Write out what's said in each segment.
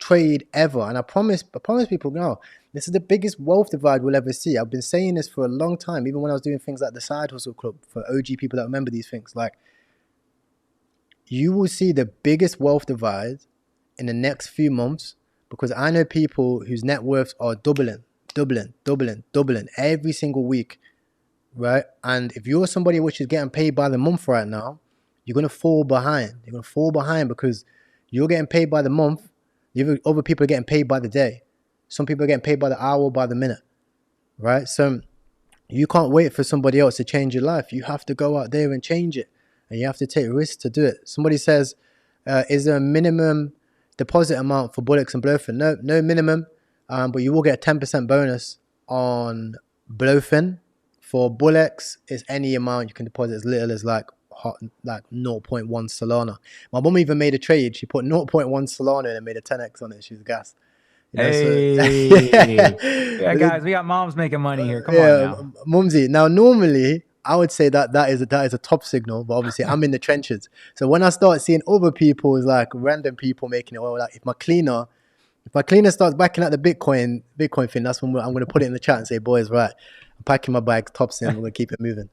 trade ever. And I promise people now, this is the biggest wealth divide we'll ever see. I've been saying this for a long time, even when I was doing things like the Side Hustle Club for OG people that remember these things. Like, you will see the biggest wealth divide in the next few months, because I know people whose net worths are doubling every single week, right? And if you're somebody which is getting paid by the month right now, you're going to fall behind. You're going to fall behind because you're getting paid by the month. Other people are getting paid by the day. Some people are getting paid by the hour, by the minute, right? So you can't wait for somebody else to change your life. You have to go out there and change it. And you have to take risks to do it. Somebody says, is there a minimum deposit amount for bullocks and blowfin? No minimum, but you will get a 10% bonus on blowfin. For bullocks, it's any amount you can deposit, as little as like 0.1 Solana. My mum even made a trade. She put 0.1 Solana in and made a 10x on it. She was gassed. You know, Hey, yeah, guys, we got moms making money here. Come on yeah, now. mumsy. Now, normally, I would say that is a top signal, but obviously, I'm in the trenches. So when I start seeing other people's, like random people making it, well, like if my cleaner starts backing out the Bitcoin thing, that's when I'm going to put it in the chat and say, boys, right, I'm packing my bags, tops in, we're going to keep it moving.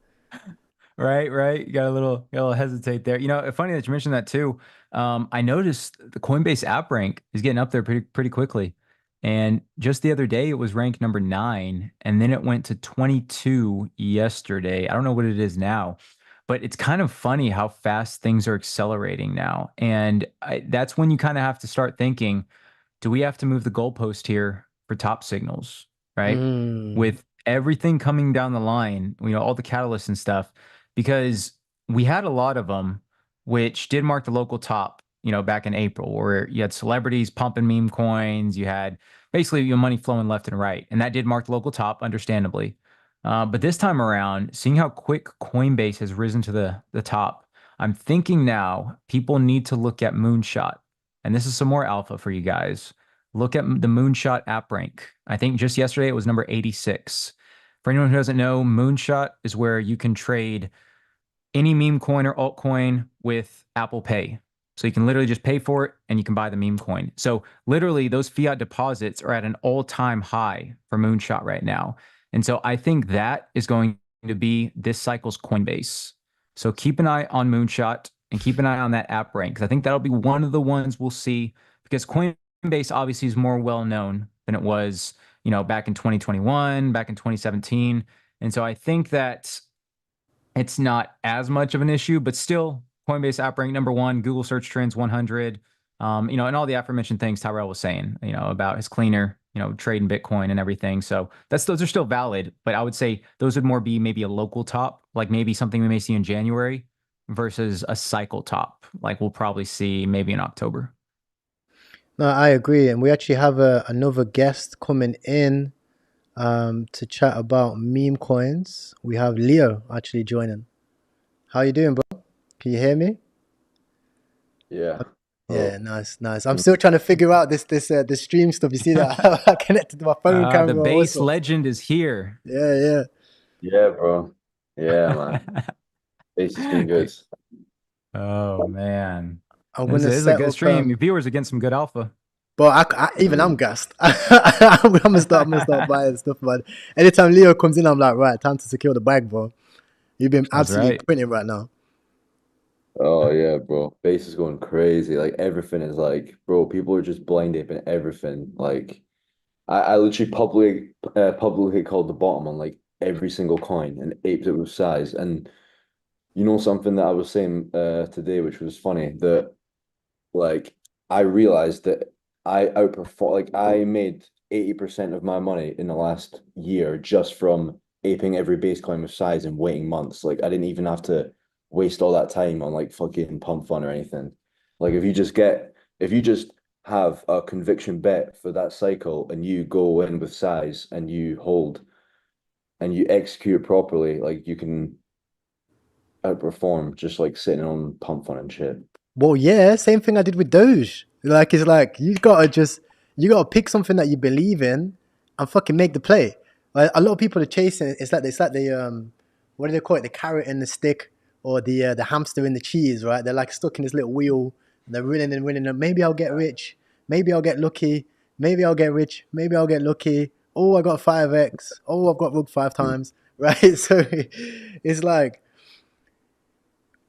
Right. You got a little hesitate there. You know, funny that you mentioned that too. I noticed the Coinbase app rank is getting up there pretty quickly. And just the other day, it was ranked number 9, and then it went to 22 yesterday. I don't know what it is now, but it's kind of funny how fast things are accelerating now. And that's when you kind of have to start thinking, do we have to move the goalpost here for top signals, right? Mm. With everything coming down the line, you know, all the catalysts and stuff, because we had a lot of them, which did mark the local top, you know, back in April, where you had celebrities pumping meme coins, you had basically your money flowing left and right, and that did mark the local top, understandably. But this time around, seeing how quick Coinbase has risen to the top, I'm thinking now people need to look at Moonshot, and this is some more alpha for you guys. Look at the Moonshot app rank. I think just yesterday it was number 86. For anyone who doesn't know, Moonshot is where you can trade any meme coin or altcoin with Apple Pay. So you can literally just pay for it and you can buy the meme coin. So literally those fiat deposits are at an all-time high for Moonshot right now. And so I think that is going to be this cycle's Coinbase. So keep an eye on Moonshot and keep an eye on that app rank, because I think that'll be one of the ones we'll see, because Coinbase obviously is more well known than it was, you know, back in 2021, back in 2017. And so I think that it's not as much of an issue, but still Coinbase app rank number 1, Google search trends 100, you know, and all the aforementioned things Tyrell was saying, you know, about his cleaner, you know, trading Bitcoin and everything. So those are still valid, but I would say those would more be maybe a local top, like maybe something we may see in January versus a cycle top, like we'll probably see maybe in October. No, I agree. And we actually have another guest coming in to chat about meme coins. We have Leo actually joining. How you doing, bro? Can you hear me? Yeah. Yeah, Oh, nice. I'm still trying to figure out this stream stuff. You see that I connected to my phone The camera base also. legend is here. Yeah. yeah, bro. Yeah, man. Base has been good. Oh man, I'm this gonna is a set good up. stream. Your viewers are getting some good alpha. But even I'm gassed. I'm gonna start buying stuff, man. Anytime Leo comes in, I'm like, right, time to secure the bag, bro. You've been That's absolutely right. printing right now. Oh yeah, bro. Base is going crazy. Like everything is like, bro, people are just blind aping everything. Like I literally publicly called the bottom on like every single coin and aped it with size. And you know something that I was saying today, which was funny, that like I realized that I outperformed, like I made 80% of my money in the last year just from aping every base coin with size and waiting months. Like I didn't even have to waste all that time on like fucking pump fun or anything. Like if you just have a conviction bet for that cycle and you go in with size and you hold and you execute properly, like you can outperform just like sitting on pump fun and shit. Well, yeah, same thing I did with Doge. Like, it's like you gotta pick something that you believe in and fucking make the play. Like, a lot of people are chasing it. It's like the what do they call it? The carrot and the stick, or the hamster and the cheese, right? They're like stuck in this little wheel. And they're winning and winning. And maybe I'll get rich. Maybe I'll get lucky. Maybe I'll get rich. Maybe I'll get lucky. Oh, I got 5x. Oh, I've got rug 5 times. Right? So it's like,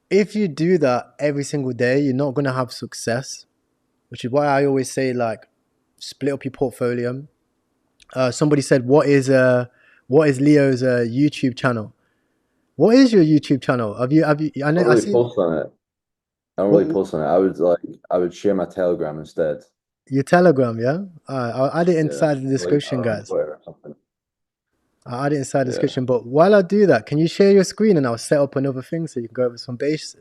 if you do that every single day, you're not going to have success, which is why I always say, like, split up your portfolio. Somebody said, what is Leo's YouTube channel? What is your YouTube channel? Have you? I I know don't I really see post on it. I don't really what post on it. I would share my Telegram instead. your Telegram, yeah. I'll add it Yeah. inside the Like description, on guys. Twitter or something. I'll add it inside the Yeah. description. But while I do that, can you share your screen and I'll set up another thing so you can go over some base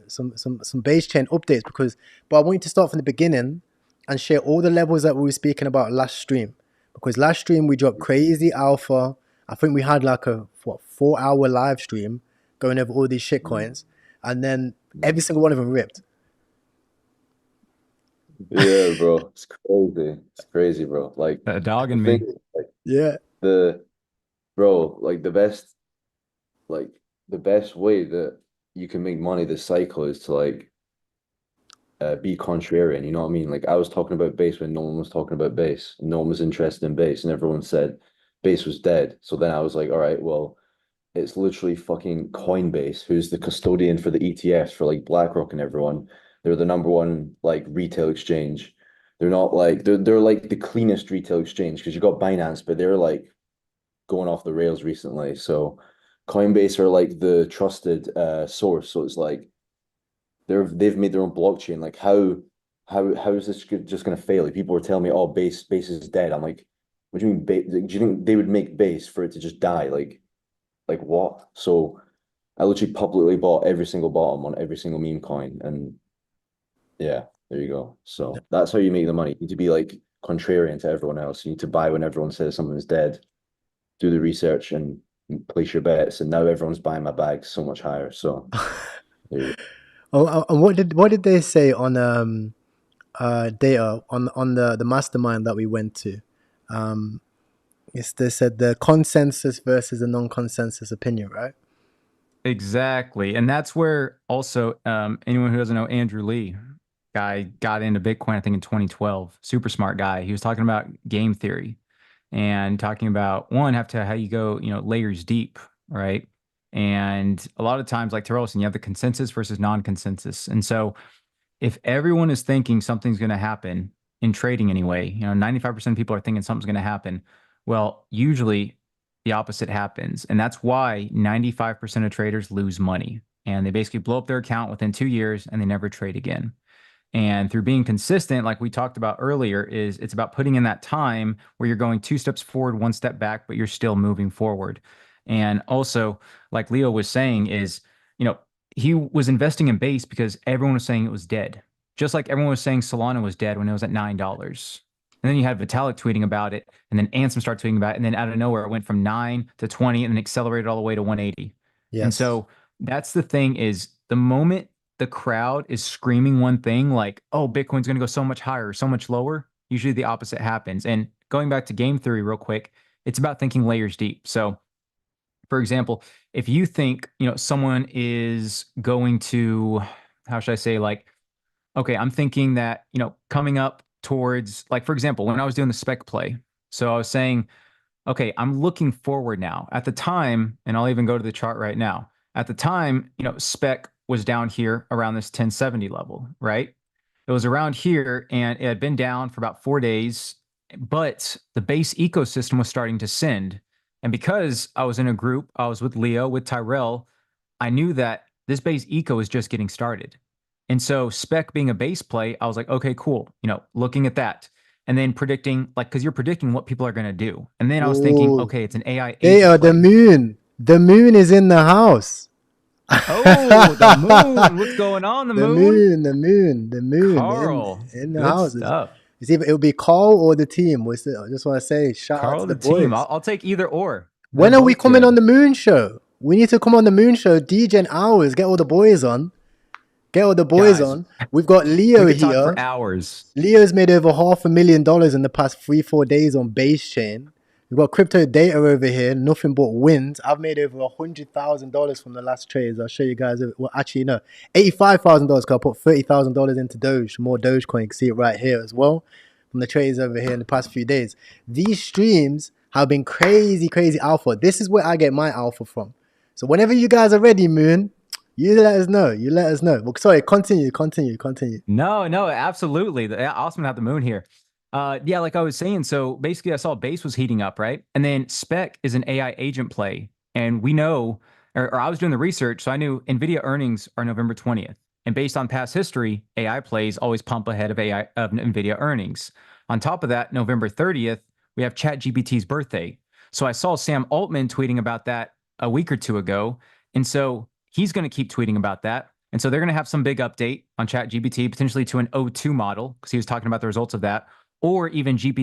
chain updates because. But I want you to start from the beginning and share all the levels that we were speaking about last stream because last stream we dropped crazy alpha. I think we had like a 4 hour live stream going over all these shit Mm. coins, and then Mm. every single one of them ripped. Yeah, bro. It's crazy. It's crazy, bro. Like the Dogging thing me. is, like Yeah. the bro, like like the best way that you can make money this cycle is to like be contrarian. You know what I mean? Like I was talking about base when no one was talking about base. No one was interested in base, and everyone said base was dead. So then I was like, all right, well, it's literally fucking Coinbase, who's the custodian for the ETFs for like BlackRock and everyone. They're the number one like retail exchange. They're not like they're like the cleanest retail exchange because you got Binance, but they're like going off the rails recently. So Coinbase are like the trusted source. So it's like they've made their own blockchain. Like how is this just gonna fail? Like people were telling me, oh, base is dead. I'm like, what do you mean base? Like, do you think they would make base for it to just die? Like what? So I literally publicly bought every single bottom on every single meme coin, and yeah, there you go. So that's how you make the money. You need to be like contrarian to everyone else. You need to buy when everyone says something's dead, do the research and place your bets. And now everyone's buying my bags so much higher. So there you And what did they say on data on the mastermind that we went to? Um, they said the consensus versus the non-consensus opinion, right? Exactly. And that's where also anyone who doesn't know Andrew Lee, guy got into Bitcoin, I think in 2012. Super smart guy. He was talking about game theory and talking about one, have to how you go, layers deep, right? And a lot of times, like Terrell said, you have the consensus versus non-consensus. And so if everyone is thinking something's going to happen in trading anyway, 95% of people are thinking something's going to happen. Well, usually the opposite happens. And that's why 95% of traders lose money and they basically blow up their account within 2 years and they never trade again. And through being consistent, like we talked about earlier, is it's about putting in that time where you're going 2 steps forward, 1 step back, but you're still moving forward. And also, like Leo was saying, is, you know, he was investing in base because everyone was saying it was dead. Just like everyone was saying Solana was dead when it was at $9. And then you had Vitalik tweeting about it, and then Ansem started tweeting about it, and then out of nowhere it went from 9 to 20 and then accelerated all the way to 180. And Yes. so that's the thing is the moment the crowd is screaming one thing like, oh, Bitcoin's going to go so much higher, so much lower, usually the opposite happens. And going back to game theory real quick, it's about thinking layers deep. So, for example, if you think, someone is going to, how should I say, like, okay, I'm thinking that, coming up towards, like, for example, when I was doing the spec play, so I was saying, okay, I'm looking forward now. At the time, and I'll even go to the chart right now. At the time, spec was down here around this 1070 level, right? It was around here and it had been down for about 4 days, but the base ecosystem was starting to send. And because I was in a group, I was with Leo, with Tyrell, I knew that this base eco is just getting started. And so spec being a base play, I was like, okay, cool. Looking at that and then predicting, like, because you're predicting what people are going to do. And then I was thinking, Oh, okay, it's an AI they agent are the play. moon. The moon is in the house. Oh, the moon. What's going on, the The moon? moon, the moon, the moon Carl, in the good house. stuff. It's either it'll be Carl or the team. I just want to say shout out Carl, to the the team. boys. I'll take either or. They're When are we both coming on good. the moon show? We need to come on the moon show. DJ Hours, get all the boys on. Get all the boys Guys, on. We've got we Leo could talk for here. hours. Leo's made over $500,000 in the past 3-4 days on base chain. We've got crypto data over here, nothing but wins. I've made over $100,000 from the last trades. I'll show you guys. Well, actually, no, $85,000 because I put $30,000 into Doge, more Dogecoin. You can see it right here as well. from the traders over here in the past few days. These streams have been crazy, crazy alpha. This is where I get my alpha from. So whenever you guys are ready, Moon, you let us know. You let us know. Well, sorry, continue. No, absolutely. Awesome to have the Moon here. Yeah, like I was saying, so basically I saw base was heating up, right? And then spec is an AI agent play. And we know, or I was doing the research, so I knew NVIDIA earnings are November 20th. And based on past history, AI plays always pump ahead of NVIDIA earnings. On top of that, November 30th, we have ChatGPT's birthday. So I saw Sam Altman tweeting about that a week or two ago. And so he's going to keep tweeting about that. And so they're going to have some big update on ChatGPT, potentially to an O2 model, because he was talking about the results of that, or even GPT